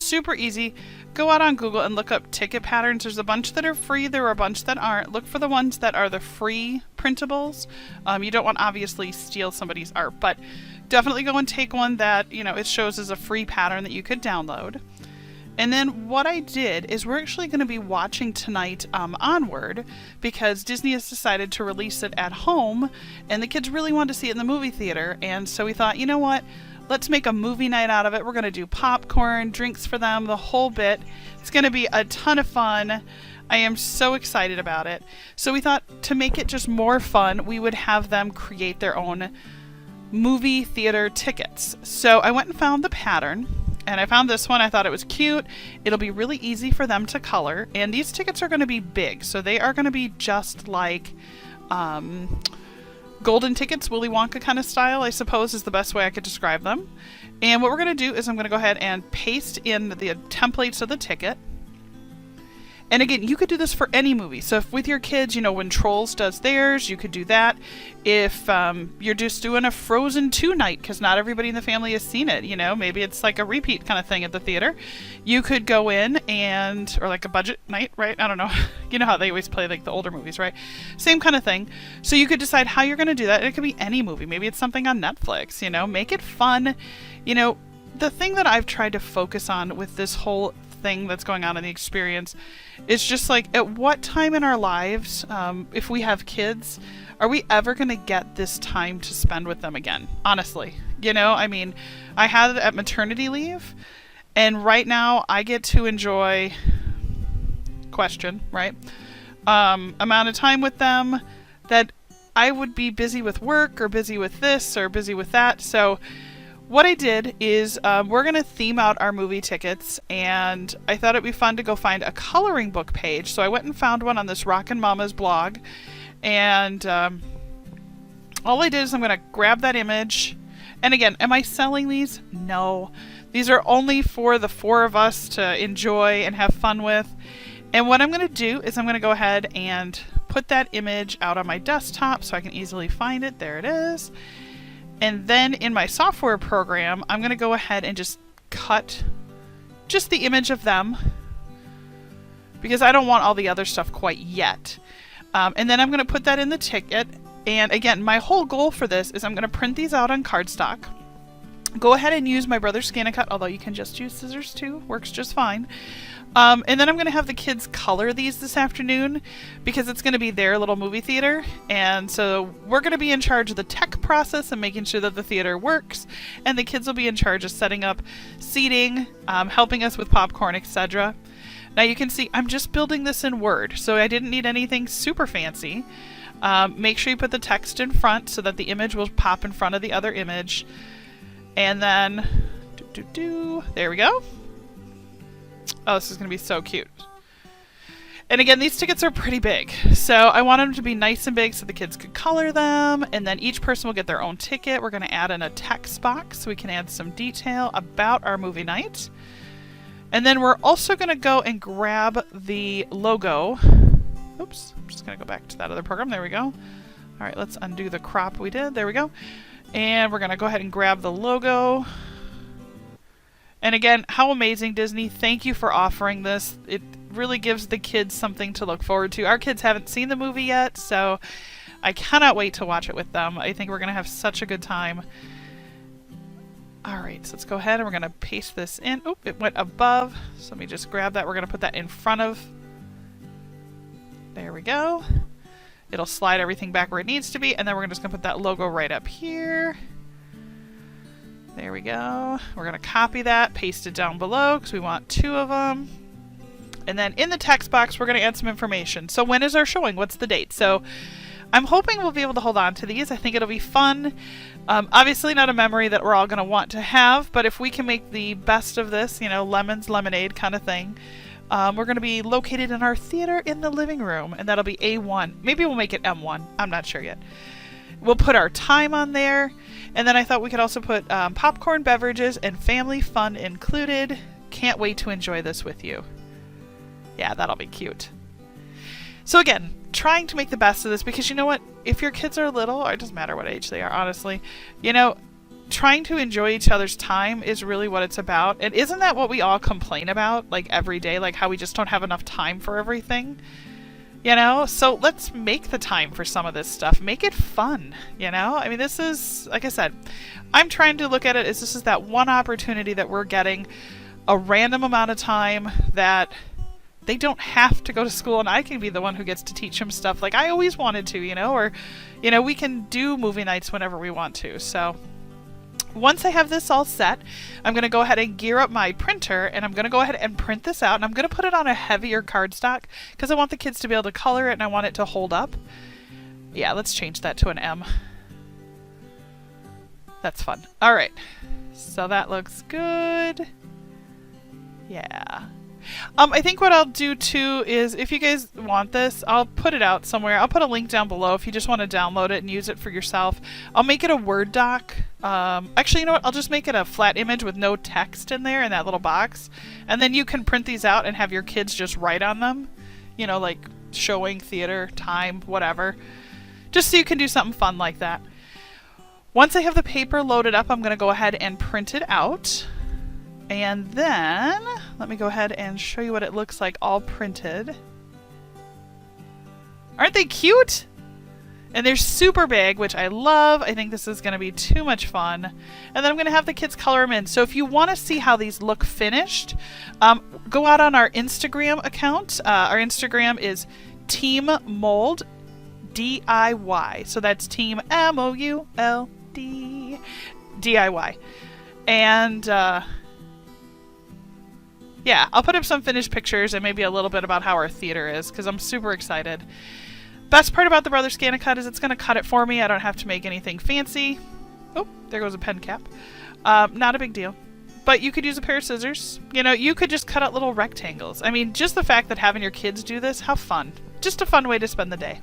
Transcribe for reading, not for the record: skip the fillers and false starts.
super easy. Go out on Google and look up ticket patterns. There's a bunch that are free. There are a bunch that aren't. Look for the ones that are the free printables. You don't want to obviously steal somebody's art, but definitely go and take one that, you know, it shows as a free pattern that you could download. And then what I did is we're actually going to be watching tonight Onward, because Disney has decided to release it at home and the kids really wanted to see it in the movie theater. And so we thought, you know what? Let's make a movie night out of it. We're going to do popcorn, drinks for them, the whole bit. It's going to be a ton of fun. I am so excited about it. So we thought to make it just more fun, we would have them create their own movie theater tickets. So I went and found the pattern. And I found this one. I thought it was cute. It'll be really easy for them to color. And these tickets are going to be big. So they are going to be just like golden tickets, Willy Wonka kind of style, I suppose is the best way I could describe them. And what we're going to do is I'm going to go ahead and paste in the templates of the ticket. And again, you could do this for any movie. So if with your kids, you know, when Trolls does theirs, you could do that. If you're just doing a Frozen 2 night, because not everybody in the family has seen it, you know, maybe it's like a repeat kind of thing at the theater. You could go in and, or like a budget night, right? I don't know. You know how they always play like the older movies, right? Same kind of thing. So you could decide how you're going to do that. And it could be any movie. Maybe it's something on Netflix, you know, make it fun. You know, the thing that I've tried to focus on with this whole thing that's going on in the experience is just like, at what time in our lives, if we have kids, are we ever going to get this time to spend with them again? Honestly, you know, I mean, I had it at maternity leave, and right now I get to enjoy right? Amount of time with them that I would be busy with work or busy with this or busy with that. So what I did is we're going to theme out our movie tickets, and I thought it'd be fun to go find a coloring book page. So I went and found one on this Rockin' Mama's blog, and all I did is I'm going to grab that image. And again, am I selling these? No. These are only for the 4 of us to enjoy and have fun with. And what I'm going to do is I'm going to go ahead and put that image out on my desktop so I can easily find it. There it is. And then in my software program, I'm going to go ahead and just cut just the image of them, because I don't want all the other stuff quite yet. And then I'm going to put that in the ticket. And again, my whole goal for this is I'm going to print these out on cardstock. Go ahead and use my brother's Scan-A-Cut, although you can just use scissors too. Works just fine. And then I'm going to have the kids color these this afternoon, because it's going to be their little movie theater. And so we're going to be in charge of the tech process and making sure that the theater works. And the kids will be in charge of setting up seating, helping us with popcorn, etc. Now you can see I'm just building this in Word, so I didn't need anything super fancy. Make sure you put the text in front so that the image will pop in front of the other image. And then, there we go. Oh, this is going to be so cute. And again, these tickets are pretty big. So I wanted them to be nice and big so the kids could color them. And then each person will get their own ticket. We're going to add in a text box so we can add some detail about our movie night. And then we're also going to go and grab the logo. Oops, I'm just going to go back to that other program. There we go. All right, let's undo the crop we did. There we go. And we're going to go ahead and grab the logo. And again, how amazing, Disney. Thank you for offering this. It really gives the kids something to look forward to. Our kids haven't seen the movie yet, so I cannot wait to watch it with them. I think we're going to have such a good time. All right, so let's go ahead and we're going to paste this in. Oop, it went above. So let me just grab that. We're going to put that in front of. There we go. It'll slide everything back where it needs to be. And then we're just going to put that logo right up here. There we go. We're going to copy that, paste it down below because we want 2 of them. And then in the text box, we're going to add some information. So when is our showing? What's the date? So I'm hoping we'll be able to hold on to these. I think it'll be fun. Obviously not a memory that we're all going to want to have, but if we can make the best of this, you know, lemons, lemonade kind of thing. We're going to be located in our theater in the living room, and that'll be A1. Maybe we'll make it M1. I'm not sure yet. We'll put our time on there, and then I thought we could also put popcorn, beverages, and family fun included. Can't wait to enjoy this with you. Yeah, that'll be cute. So again, trying to make the best of this, because you know what? If your kids are little, or it doesn't matter what age they are, honestly, you know, trying to enjoy each other's time is really what it's about. And isn't that what we all complain about, like, every day? Like, how we just don't have enough time for everything? You know? So let's make the time for some of this stuff. Make it fun, you know? I mean, this is, like I said, I'm trying to look at it as this is that one opportunity that we're getting a random amount of time that they don't have to go to school, and I can be the one who gets to teach them stuff like I always wanted to, you know? Or, you know, we can do movie nights whenever we want to. So once I have this all set, I'm going to go ahead and gear up my printer, and I'm going to go ahead and print this out, and I'm going to put it on a heavier cardstock because I want the kids to be able to color it and I want it to hold up. Yeah, let's change that to an M. That's fun. All right, so that looks good. Yeah. I think what I'll do too is, if you guys want this, I'll put it out somewhere. I'll put a link down below if you just want to download it and use it for yourself. I'll make it a Word doc. Actually, you know what? I'll just make it a flat image with no text in there in that little box. And then you can print these out and have your kids just write on them. You know, like showing, theater, time, whatever. Just so you can do something fun like that. Once I have the paper loaded up, I'm going to go ahead and print it out. And then, let me go ahead and show you what it looks like all printed. Aren't they cute? And they're super big, which I love. I think this is going to be too much fun. And then I'm going to have the kids color them in. So if you want to see how these look finished, go out on our Instagram account. Our Instagram is Team Mold DIY. So that's Team MOULD DIY. And yeah, I'll put up some finished pictures and maybe a little bit about how our theater is, because I'm super excited. Best part about the Brother Scan-A-Cut is it's going to cut it for me. I don't have to make anything fancy. Oh, there goes a pen cap. Not a big deal. But you could use a pair of scissors. You know, you could just cut out little rectangles. I mean, just the fact that having your kids do this, how fun. Just a fun way to spend the day.